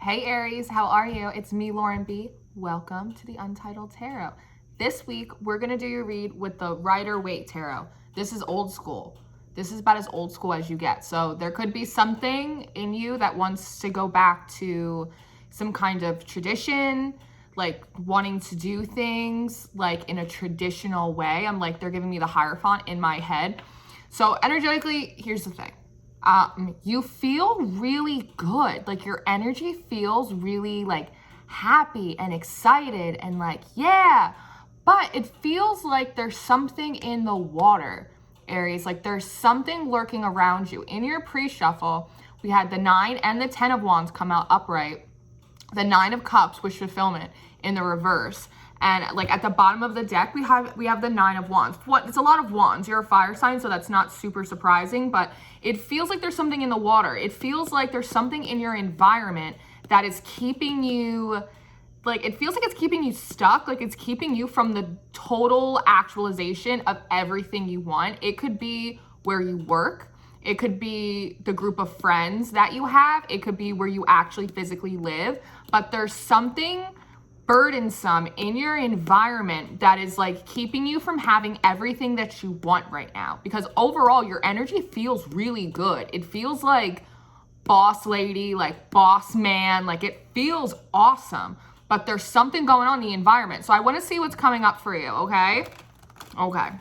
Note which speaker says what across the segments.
Speaker 1: Hey Aries, how are you? It's me, Lauren B. Welcome to the Untitled Tarot. This week, we're going to do your read with the Rider-Waite Tarot. This is old school. This is about as old school as you get. So there could be something in you that wants to go back to some kind of tradition, like wanting to do things like in a traditional way. I'm like, they're giving me the Hierophant in my head. So energetically, here's the thing. You feel really good. Like your energy feels really like happy and excited and like, yeah, but it feels like there's something in the water, Aries. Like there's something lurking around you. In your pre-shuffle, we had the 9 and the 10 of Wands come out upright. The 9 of Cups, wish fulfillment, in the reverse. And like at the bottom of the deck, we have the 9 of Wands. It's a lot of Wands. You're a fire sign, so that's not super surprising, but it feels like there's something in the water. It feels like there's something in your environment that is keeping you, like it feels like it's keeping you stuck, like it's keeping you from the total actualization of everything you want. It could be where you work. It could be the group of friends that you have. It could be where you actually physically live, but there's something burdensome in your environment that is like keeping you from having everything that you want right now, because overall your energy feels really good. It feels like boss lady, like boss man, like it feels awesome, but there's something going on in the environment. So I want to see what's coming up for you. Okay,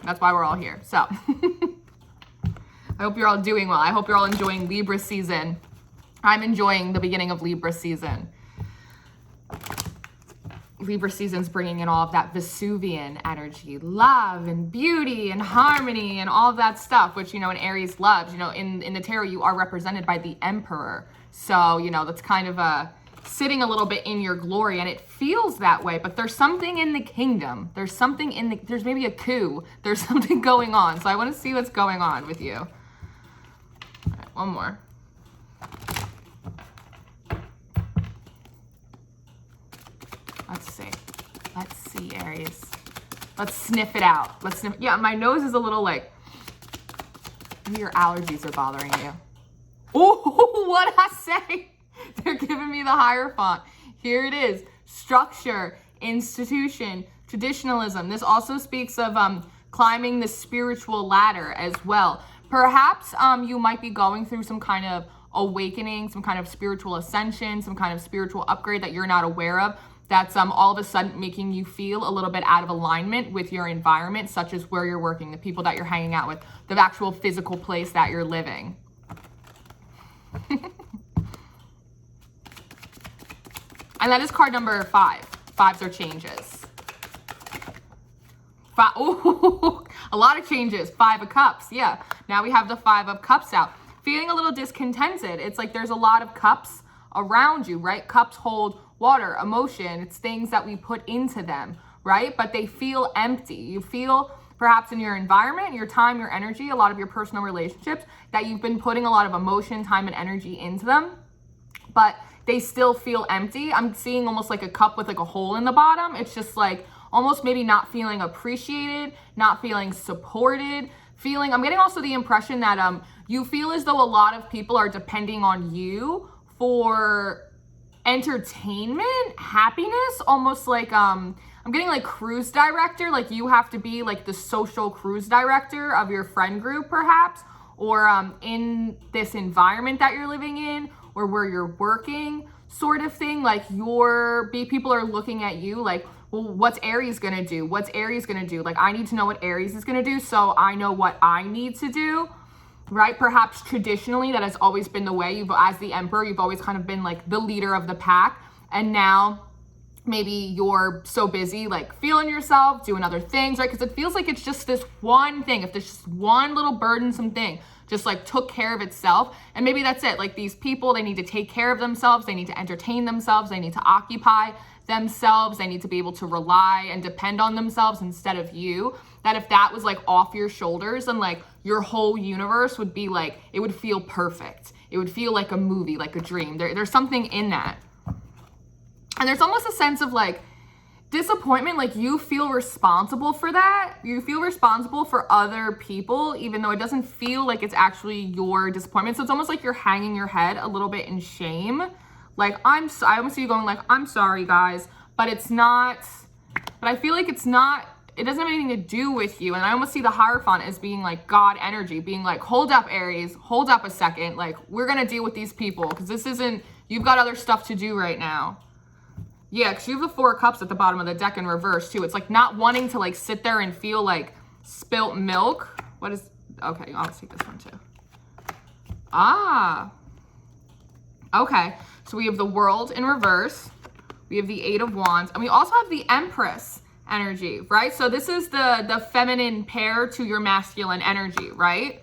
Speaker 1: that's why we're all here. So I hope you're all doing well. I hope you're all enjoying Libra season. I'm enjoying the beginning of Libra season. Libra season's bringing in all of that Vesuvian energy, love and beauty and harmony and all of that stuff, which, you know, in Aries loves. You know, in the tarot, you are represented by the Emperor. So, you know, that's kind of sitting a little bit in your glory, and it feels that way, but there's something in the kingdom. There's something there's maybe a coup. There's something going on. So I want to see what's going on with you. All right, one more. Let's see, Aries. Let's sniff it out. Yeah, my nose is a little like, maybe your allergies are bothering you. Oh, what'd I say? They're giving me the Hierophant. Here it is. Structure, institution, traditionalism. This also speaks of climbing the spiritual ladder as well. Perhaps you might be going through some kind of awakening, some kind of spiritual ascension, some kind of spiritual upgrade that you're not aware of. That's all of a sudden making you feel a little bit out of alignment with your environment, such as where you're working, the people that you're hanging out with, the actual physical place that you're living. And that is card number 5. 5s are changes. Ooh, a lot of changes. 5 of Cups, yeah. Now we have the 5 of Cups out. Feeling a little discontented. It's like there's a lot of cups around you, right? Cups hold water, emotion. It's things that we put into them, right? But they feel empty. You feel perhaps in your environment, your time, your energy, a lot of your personal relationships, that you've been putting a lot of emotion, time, and energy into them, but they still feel empty. I'm seeing almost like a cup with like a hole in the bottom. It's just like almost maybe not feeling appreciated, not feeling supported, I'm getting also the impression that you feel as though a lot of people are depending on you for entertainment, happiness, almost like I'm getting like cruise director, like you have to be like the social cruise director of your friend group perhaps, or in this environment that you're living in or where you're working sort of thing. Like people are looking at you like, well, what's Aries gonna do? What's Aries gonna do? Like, I need to know what Aries is gonna do, so I know what I need to do, right? Perhaps traditionally that has always been the way. As the Emperor, you've always kind of been like the leader of the pack, and now maybe you're so busy like feeling yourself, doing other things, right? Because it feels like it's just this one thing. If there's just one little burdensome thing just like took care of itself, and maybe that's it. Like these people, they need to take care of themselves, they need to entertain themselves, they need to occupy themselves, they need to be able to rely and depend on themselves instead of you. That if that was like off your shoulders, then like your whole universe would be like, it would feel perfect. It would feel like a movie, like a dream. There's something in that. And there's almost a sense of like disappointment, like you feel responsible for that. You feel responsible for other people, even though it doesn't feel like it's actually your disappointment. So it's almost like you're hanging your head a little bit in shame. Like, I almost see you going like, I'm sorry, guys, but it's not, but I feel like it's not, it doesn't have anything to do with you. And I almost see the Hierophant as being like God energy, being like, hold up, Aries, hold up a second. Like, we're going to deal with these people because this isn't, you've got other stuff to do right now. Yeah, because you have the 4 of Cups at the bottom of the deck in reverse too. It's like not wanting to like sit there and feel like spilt milk. What is, okay, I'll take this one too. Ah, okay. So we have the World in reverse. We have the 8 of Wands, and we also have the Empress energy, right? So this is the feminine pair to your masculine energy, right?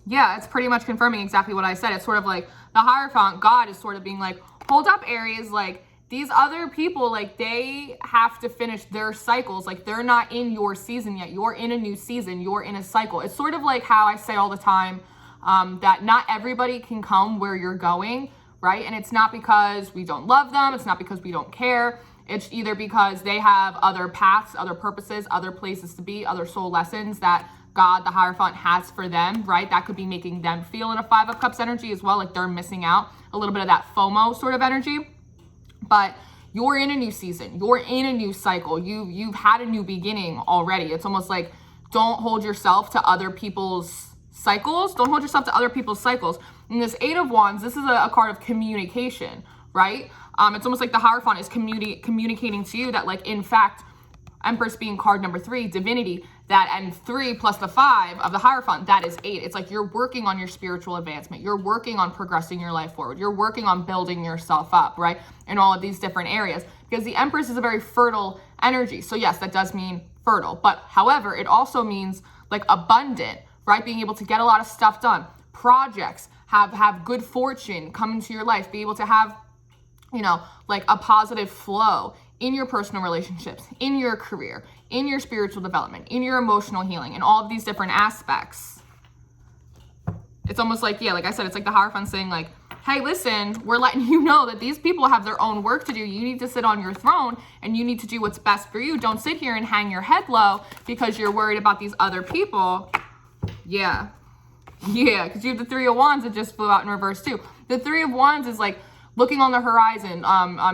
Speaker 1: Yeah, it's pretty much confirming exactly what I said. It's sort of like the Hierophant, God, is sort of being like, hold up, Aries, like these other people, like they have to finish their cycles. Like they're not in your season yet. You're in a new season. You're in a cycle. It's sort of like how I say all the time, that not everybody can come where you're going, right? And it's not because we don't love them. It's not because we don't care. It's either because they have other paths, other purposes, other places to be, other soul lessons that God, the Hierophant, has for them, right? That could be making them feel in a 5 of Cups energy as well, like they're missing out, a little bit of that FOMO sort of energy. But you're in a new season. You're in a new cycle. You've had a new beginning already. It's almost like, don't hold yourself to other people's cycles. Don't hold yourself to other people's cycles. And this 8 of Wands, this is a card of communication, right? It's almost like the Hierophant is communicating to you that, like, in fact, Empress being card number 3, divinity, that, and 3 plus the 5 of the Hierophant, that is 8. It's like you're working on your spiritual advancement. You're working on progressing your life forward. You're working on building yourself up, right? In all of these different areas, because the Empress is a very fertile energy. So yes, that does mean fertile, but however, it also means like abundant, right? Being able to get a lot of stuff done, projects, have good fortune come into your life, be able to have, you know, like a positive flow in your personal relationships, in your career, in your spiritual development, in your emotional healing, in all of these different aspects. It's almost like, yeah, like I said, it's like the Hierophant saying like, hey, listen, we're letting you know that these people have their own work to do. You need to sit on your throne and you need to do what's best for you. Don't sit here and hang your head low because you're worried about these other people. Yeah. Yeah, because you have the 3 of Wands that just flew out in reverse too. The 3 of Wands is like looking on the horizon,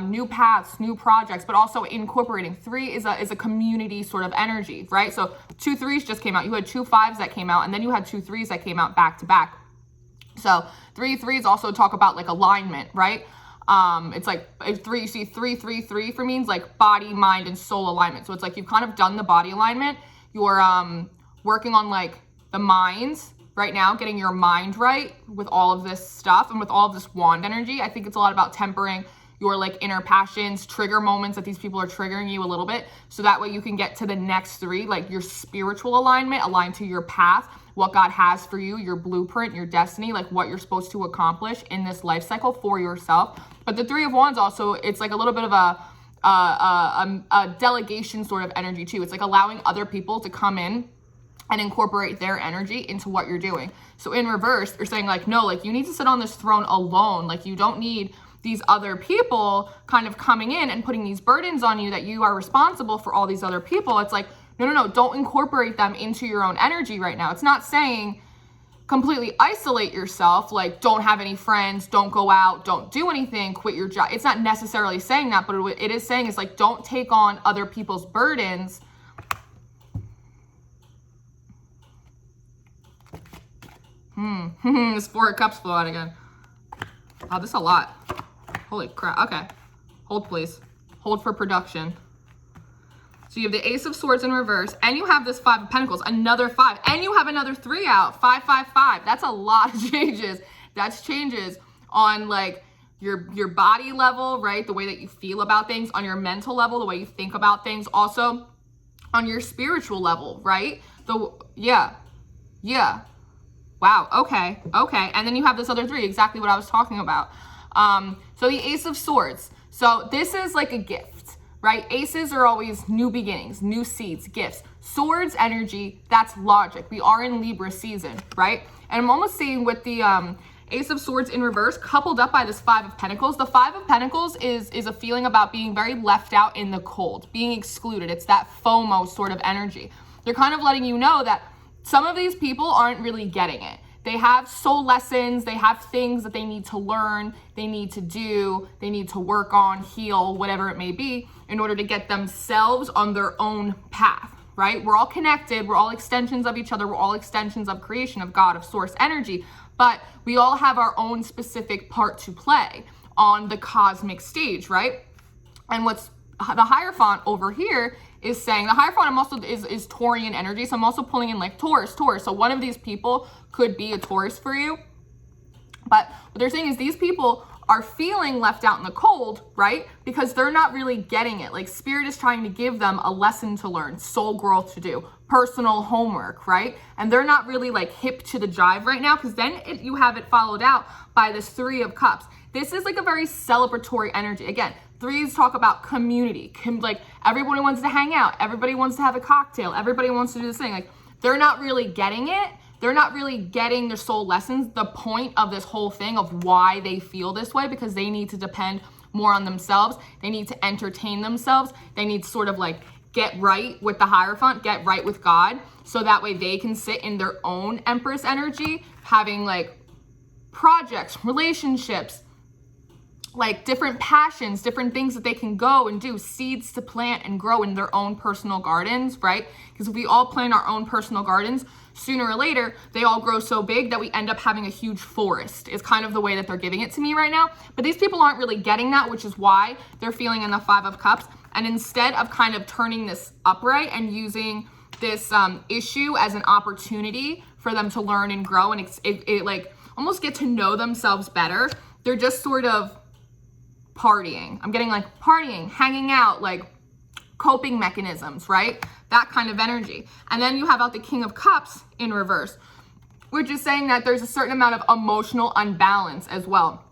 Speaker 1: new paths, new projects, but also incorporating. 3 is a community sort of energy, right? So 2 3s just came out. You had 2 5s that came out, and then you had 2 3s that came out back to back. So 3 3s also talk about like alignment, right? It's like if 3, you see 3 3 3 for means like body, mind, and soul alignment. So it's like you've kind of done the body alignment. You're working on like the minds right now, getting your mind right with all of this stuff and with all of this wand energy. I think it's a lot about tempering your like inner passions, trigger moments that these people are triggering you a little bit. So that way you can get to the next 3, like your spiritual alignment, aligned to your path, what God has for you, your blueprint, your destiny, like what you're supposed to accomplish in this life cycle for yourself. But the 3 of Wands also, it's like a little bit of a delegation sort of energy too. It's like allowing other people to come in and incorporate their energy into what you're doing. So in reverse, you're saying like, no, like you need to sit on this throne alone. Like you don't need these other people kind of coming in and putting these burdens on you that you are responsible for all these other people. It's like, no, don't incorporate them into your own energy right now. It's not saying completely isolate yourself, like don't have any friends, don't go out, don't do anything, quit your job. It's not necessarily saying that, but it is saying is like, don't take on other people's burdens. This 4 of Cups flew out again. Oh, this is a lot. Holy crap. Okay. Hold, please. Hold for production. So you have the Ace of Swords in reverse, and you have this 5 of Pentacles, another 5, and you have another 3 out. 5, 5, 5. That's a lot of changes. That's changes on like your body level, right? The way that you feel about things, on your mental level, the way you think about things, also on your spiritual level, right? Yeah. Wow, okay. And then you have this other 3, exactly what I was talking about. So the Ace of Swords. So this is like a gift, right? Aces are always new beginnings, new seeds, gifts. Swords energy, that's logic. We are in Libra season, right? And I'm almost seeing with the Ace of Swords in reverse, coupled up by this 5 of Pentacles. The 5 of Pentacles is a feeling about being very left out in the cold, being excluded. It's that FOMO sort of energy. They're kind of letting you know that some of these people aren't really getting it. they have soul lessons, they have things that they need to learn, they need to do, they need to work on, heal, whatever it may be, in order to get themselves on their own path, right? We're all connected, we're all extensions of each other, we're all extensions of creation, of God, of source energy, but we all have our own specific part to play on the cosmic stage, right? And what's the Hierophant over here is saying, the Hierophant I'm also is Taurian energy, so I'm also pulling in like Taurus. So one of these people could be a Taurus for you. But what they're saying is these people are feeling left out in the cold, right? Because they're not really getting it. Like Spirit is trying to give them a lesson to learn, soul growth to do, personal homework, right? And they're not really like hip to the jive right now, because then you have it followed out by this Three of Cups. This is like a very celebratory energy. Again, threes talk about community. Like everybody wants to hang out. Everybody wants to have a cocktail. Everybody wants to do this thing. Like they're not really getting it. They're not really getting their soul lessons, the point of this whole thing of why they feel this way, because they need to depend more on themselves. They need to entertain themselves. They need to sort of like get right with the Hierophant, get right with God, so that way they can sit in their own Empress energy, having like projects, relationships, like different passions, different things that they can go and do, seeds to plant and grow in their own personal gardens, right? Because if we all plant our own personal gardens, sooner or later, they all grow so big that we end up having a huge forest, is kind of the way that they're giving it to me right now. But these people aren't really getting that, which is why they're feeling in the Five of Cups. And instead of kind of turning this upright and using this issue as an opportunity for them to learn and grow and it like almost get to know themselves better, they're just sort of partying. I'm getting like partying, hanging out, like coping mechanisms, right? That kind of energy. And then you have out the King of Cups in reverse, which is saying that there's a certain amount of emotional unbalance as well.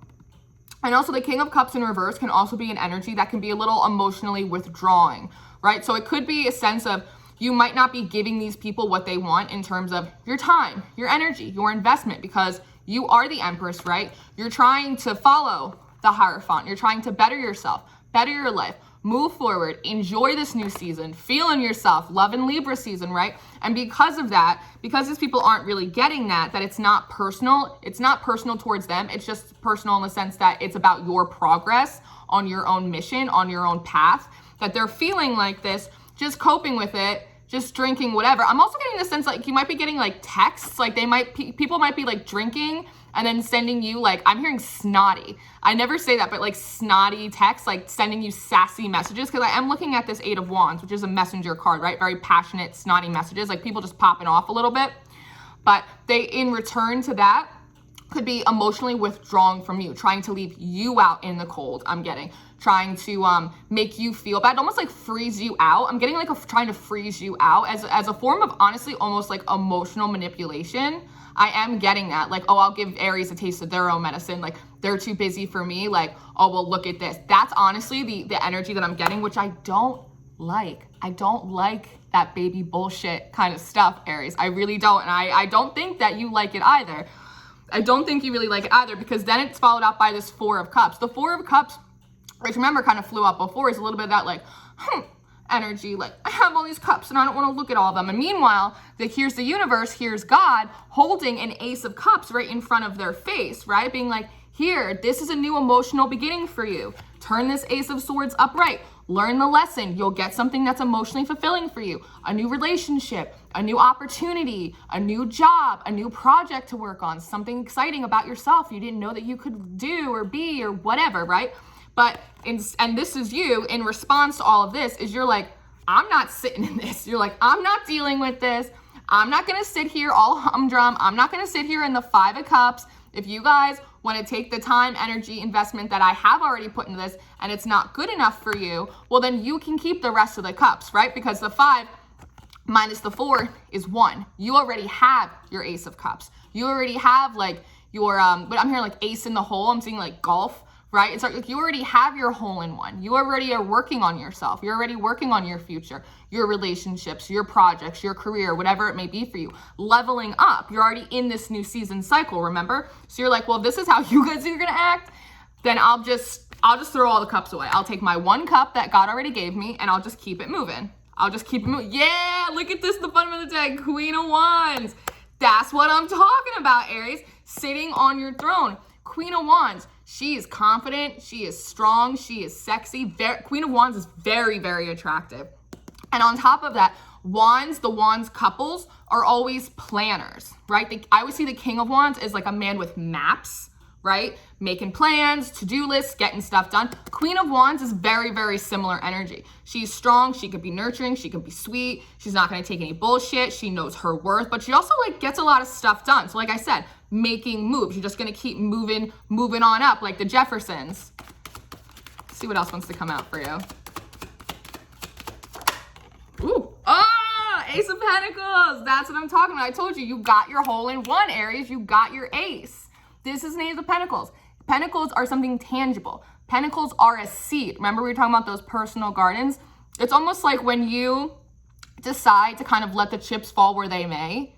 Speaker 1: And also the King of Cups in reverse can also be an energy that can be a little emotionally withdrawing, right? So it could be a sense of you might not be giving these people what they want in terms of your time, your energy, your investment, because you are the Empress, right? You're trying to follow the Hierophant. You're trying to better yourself, better your life, move forward, enjoy this new season, feel in yourself, love in Libra season, right? And because of that, because these people aren't really getting that it's not personal towards them. It's just personal in the sense that it's about your progress on your own mission, on your own path, that they're feeling like this, just coping with it, just drinking, whatever. I'm also getting the sense like you might be getting like texts, like people might be like drinking and then sending you like, I'm hearing snotty. I never say that, but like snotty texts, like sending you sassy messages. Cause I am looking at this Eight of Wands, which is a messenger card, right? Very passionate, snotty messages, like people just popping off a little bit. But they, in return to that, could be emotionally withdrawing from you, trying to leave you out in the cold. I'm getting trying to make you feel bad, almost like freeze you out. I'm getting like trying to freeze you out as a form of honestly almost like emotional manipulation. I am getting that, like, oh, I'll give Aries a taste of their own medicine. Like they're too busy for me. Like, oh, well, look at this. That's honestly the energy that I'm getting, which I don't like. I don't like that baby bullshit kind of stuff, Aries. I really don't. And I don't think that you like it either. I don't think you really like it either, because then it's followed up by this Four of Cups. The Four of Cups, which remember kind of flew up before, is a little bit of that like, energy, like I have all these cups and I don't want to look at all of them. And meanwhile, here's the universe, here's God holding an Ace of Cups right in front of their face, right? Being like, here, this is a new emotional beginning for you. Turn this Ace of Swords upright. Learn the lesson. You'll get something that's emotionally fulfilling for you. A new relationship, a new opportunity, a new job, a new project to work on, something exciting about yourself you didn't know that you could do or be or whatever, right? But, and this is you, in response to all of this, is you're like, I'm not sitting in this. You're like, I'm not dealing with this. I'm not going to sit here all humdrum. I'm not going to sit here in the Five of Cups. If you guys want to take the time, energy, investment that I have already put into this and it's not good enough for you, well, then you can keep the rest of the cups, right? Because the 5 minus the 4 is 1. You already have your Ace of Cups. You already have like your, but I'm hearing like ace in the hole. I'm seeing like golf. Right? It's like you already have your hole in one. You already are working on yourself. You're already working on your future, your relationships, your projects, your career, whatever it may be for you. Leveling up. You're already in this new season cycle, remember? So you're like, well, if this is how you guys are gonna act, then I'll just throw all the cups away. I'll take my 1 cup that God already gave me and I'll just keep it moving. I'll just keep it moving. Yeah, look at this, the bottom of the deck, Queen of Wands. That's what I'm talking about, Aries. Sitting on your throne. Queen of Wands. She is confident. She is strong. She is sexy. Queen of Wands is very, very attractive. And on top of that, the Wands couples are always planners, right? I always see the King of Wands as like a man with maps, right? Making plans, to-do lists, getting stuff done. Queen of Wands is very, very similar energy. She's strong. She could be nurturing. She could be sweet. She's not going to take any bullshit. She knows her worth, but she also like gets a lot of stuff done. So like I said, making moves. You're just going to keep moving on up like the Jeffersons. Let's see what else wants to come out for you. Ooh. Ace of Pentacles. That's what I'm talking about. I told you got your hole in one, Aries. You got your ace. This is an Ace of Pentacles. Pentacles are something tangible. Pentacles are a seed. Remember we were talking about those personal gardens? It's almost like when you decide to kind of let the chips fall where they may.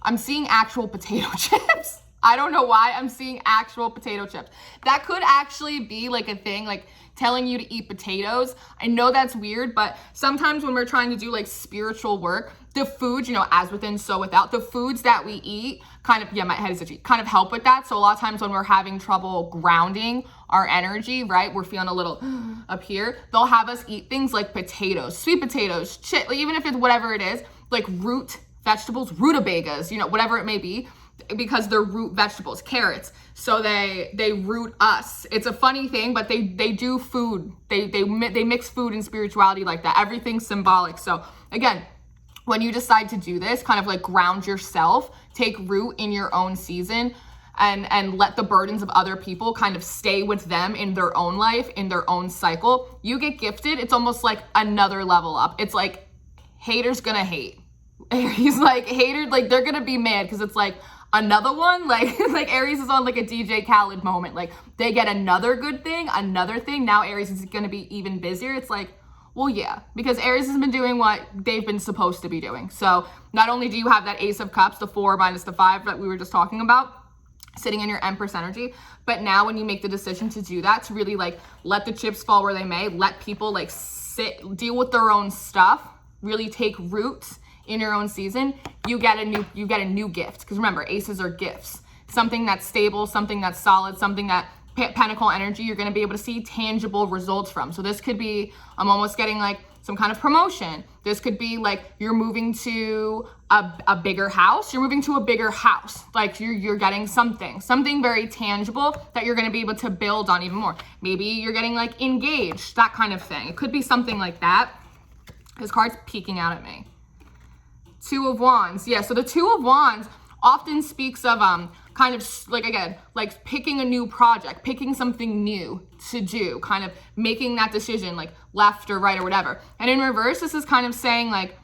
Speaker 1: I'm seeing actual potato chips. I don't know why I'm seeing actual potato chips. That could actually be like a thing, like telling you to eat potatoes. I know that's weird, but sometimes when we're trying to do like spiritual work, the foods, as within, so without, the foods that we eat kind of, my head is itchy, kind of help with that. So a lot of times when we're having trouble grounding our energy, right, we're feeling a little up here, they'll have us eat things like potatoes, sweet potatoes, like even if it's whatever it is, like root vegetables, rutabagas, whatever it may be, because they're root vegetables, carrots. So they root us. It's a funny thing, but they do food. They mix food and spirituality like that. Everything's symbolic. So again, when you decide to do this, kind of like ground yourself, take root in your own season, and let the burdens of other people kind of stay with them in their own life, in their own cycle. You get gifted. It's almost like another level up. It's like haters gonna hate. Aries, like haters, like they're gonna be mad because it's like another one, like Aries is on like a DJ Khaled moment. Like they get another good thing, another thing. Now Aries is gonna be even busier. It's like, well, yeah, because Aries has been doing what they've been supposed to be doing. So not only do you have that Ace of Cups, the 4 minus the 5 that we were just talking about, sitting in your Empress energy, but now when you make the decision to do that, to really like let the chips fall where they may, let people like deal with their own stuff, really take roots in your own season, you get a new gift. Because remember, aces are gifts. Something that's stable, something that's solid, something that Pentacle energy, you're going to be able to see tangible results from. So this could be, I'm almost getting like some kind of promotion. This could be like you're moving to a bigger house. You're moving to a bigger house. Like you're getting something very tangible that you're going to be able to build on even more. Maybe you're getting like engaged, that kind of thing. It could be something like that. This card's peeking out at me. 2 of Wands. Yeah, so the 2 of Wands often speaks of kind of like, again, like picking a new project, picking something new to do, kind of making that decision like left or right or whatever. And in reverse, this is kind of saying like,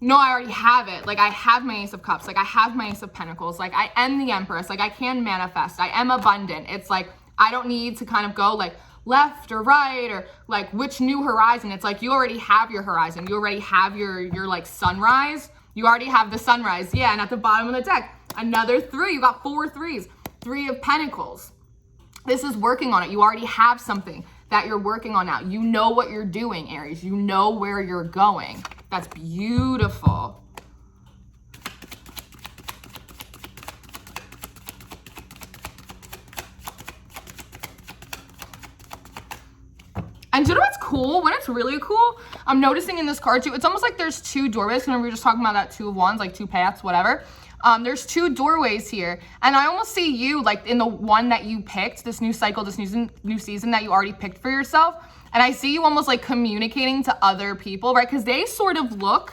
Speaker 1: no, I already have it. Like I have my Ace of Cups, like I have my Ace of Pentacles, like I am the Empress, like I can manifest, I am abundant. It's like, I don't need to kind of go like left or right or like which new horizon. It's like you already have your horizon. You already have your like sunrise. You already have the sunrise. Yeah, and at the bottom of the deck, another 3. You got 4 threes. 3 of Pentacles. This is working on it. You already have something that you're working on now. You know what you're doing, Aries. You know where you're going. That's beautiful. And do you know what's cool? When it's really cool, I'm noticing in this card too, it's almost like there's 2 doorways. Remember we were just talking about that 2 of Wands, like 2 paths, whatever. There's 2 doorways here. And I almost see you like in the one that you picked, this new cycle, this new season that you already picked for yourself. And I see you almost like communicating to other people, right? Because they sort of look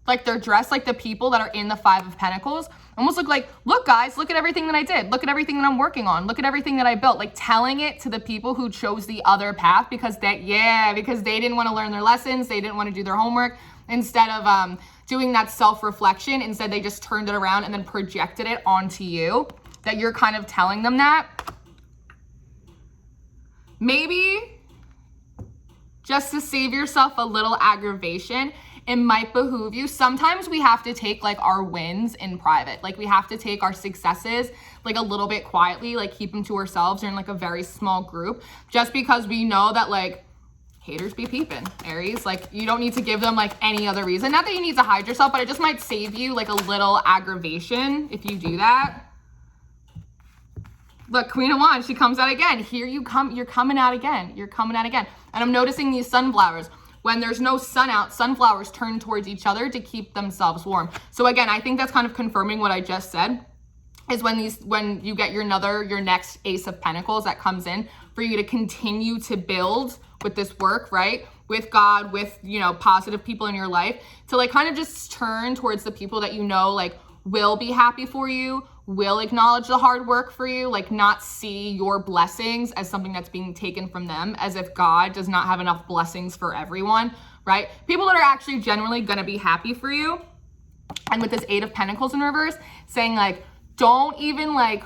Speaker 1: like they're dressed like the people that are in the 5 of Pentacles. Almost look like, look guys, look at everything that I did. Look at everything that I'm working on. Look at everything that I built. Like telling it to the people who chose the other path because they didn't want to learn their lessons. They didn't want to do their homework. Instead of doing that self-reflection, instead they just turned it around and then projected it onto you. That you're kind of telling them that. Maybe just to save yourself a little aggravation, it might behoove you. Sometimes we have to take like our wins in private. Like we have to take our successes like a little bit quietly, like keep them to ourselves or in like a very small group, just because we know that like haters be peeping, Aries. Like, you don't need to give them like any other reason. Not that you need to hide yourself, but it just might save you like a little aggravation if you do that. Look, Queen of Wands, she comes out again. Here you come, you're coming out again. You're coming out again. And I'm noticing these sunflowers. When there's no sun out, sunflowers turn towards each other to keep themselves warm. So again, I think that's kind of confirming what I just said, is when you get your next Ace of Pentacles that comes in, for you to continue to build with this work, right? With God, with, you know, positive people in your life, to like kind of just turn towards the people that you know, like, will be happy for you, will acknowledge the hard work for you, like not see your blessings as something that's being taken from them, as if God does not have enough blessings for everyone, right? People that are actually genuinely gonna be happy for you. And with this Eight of Pentacles in reverse, saying like, don't even like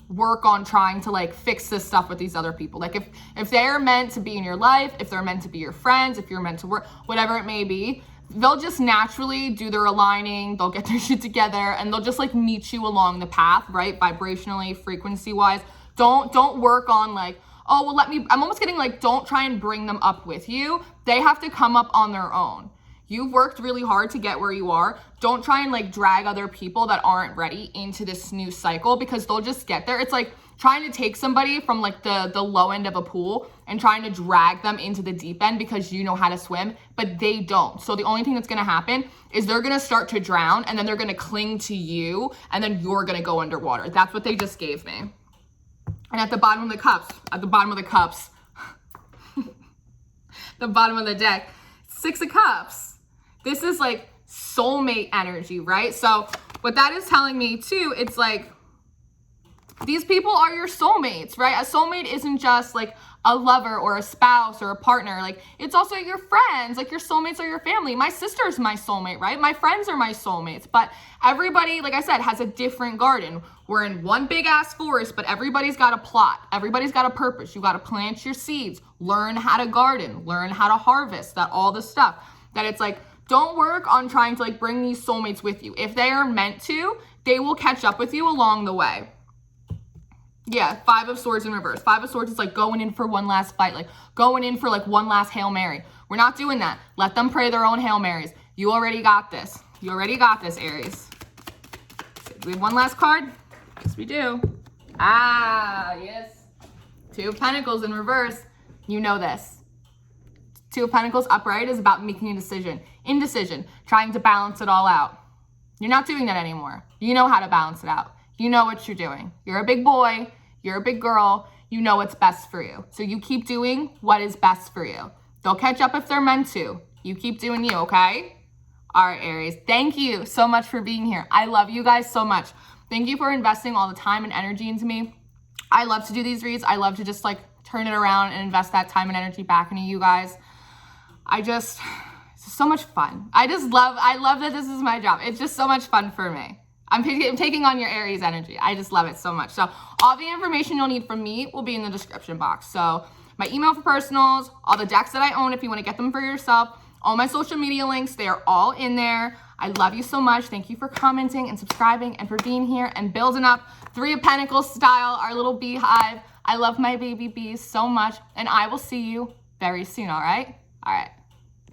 Speaker 1: work on trying to like fix this stuff with these other people. Like if they're meant to be in your life, if they're meant to be your friends, if you're meant to work, whatever it may be, they'll just naturally do their aligning, they'll get their shit together, and they'll just like meet you along the path, right? Vibrationally, frequency wise. Don't work on like, oh, well, I'm almost getting like, don't try and bring them up with you. They have to come up on their own. You've worked really hard to get where you are. Don't try and like drag other people that aren't ready into this new cycle, because they'll just get there. It's like trying to take somebody from like the low end of a pool and trying to drag them into the deep end because you know how to swim, but they don't. So the only thing that's gonna happen is they're gonna start to drown, and then they're gonna cling to you, and then you're gonna go underwater. That's what they just gave me. And at the bottom of the cups, the bottom of the deck, Six of Cups. This is like soulmate energy, right? So what that is telling me too, it's like, these people are your soulmates, right? A soulmate isn't just like a lover or a spouse or a partner. Like, it's also your friends. Like, your soulmates are your family. My sister's my soulmate, right? My friends are my soulmates. But everybody, like I said, has a different garden. We're in one big ass forest, but everybody's got a plot. Everybody's got a purpose. You got to plant your seeds, learn how to garden, learn how to harvest, that all the stuff. That it's like, don't work on trying to like bring these soulmates with you. If they are meant to, they will catch up with you along the way. Yeah, Five of Swords in reverse. Five of Swords is like going in for one last fight, like going in for like one last Hail Mary. We're not doing that. Let them pray their own Hail Marys. You already got this. You already got this, Aries. Do we have one last card? Yes, we do. Ah, yes. Two of Pentacles in reverse. You know this. Two of Pentacles upright is about making a decision. Indecision, trying to balance it all out. You're not doing that anymore. You know how to balance it out. You know what you're doing. You're a big boy. You're a big girl. You know what's best for you. So you keep doing what is best for you. They'll catch up if they're meant to. You keep doing you, okay? All right, Aries. Thank you so much for being here. I love you guys so much. Thank you for investing all the time and energy into me. I love to do these reads. I love to just like turn it around and invest that time and energy back into you guys. It's just so much fun. I love that this is my job. It's just so much fun for me. I'm taking on your Aries energy. I just love it so much. So all the information you'll need from me will be in the description box. So my email for personals, all the decks that I own if you want to get them for yourself, all my social media links, they are all in there. I love you so much. Thank you for commenting and subscribing and for being here and building up Three of Pentacles style, our little beehive. I love my baby bees so much, and I will see you very soon, all right? All right.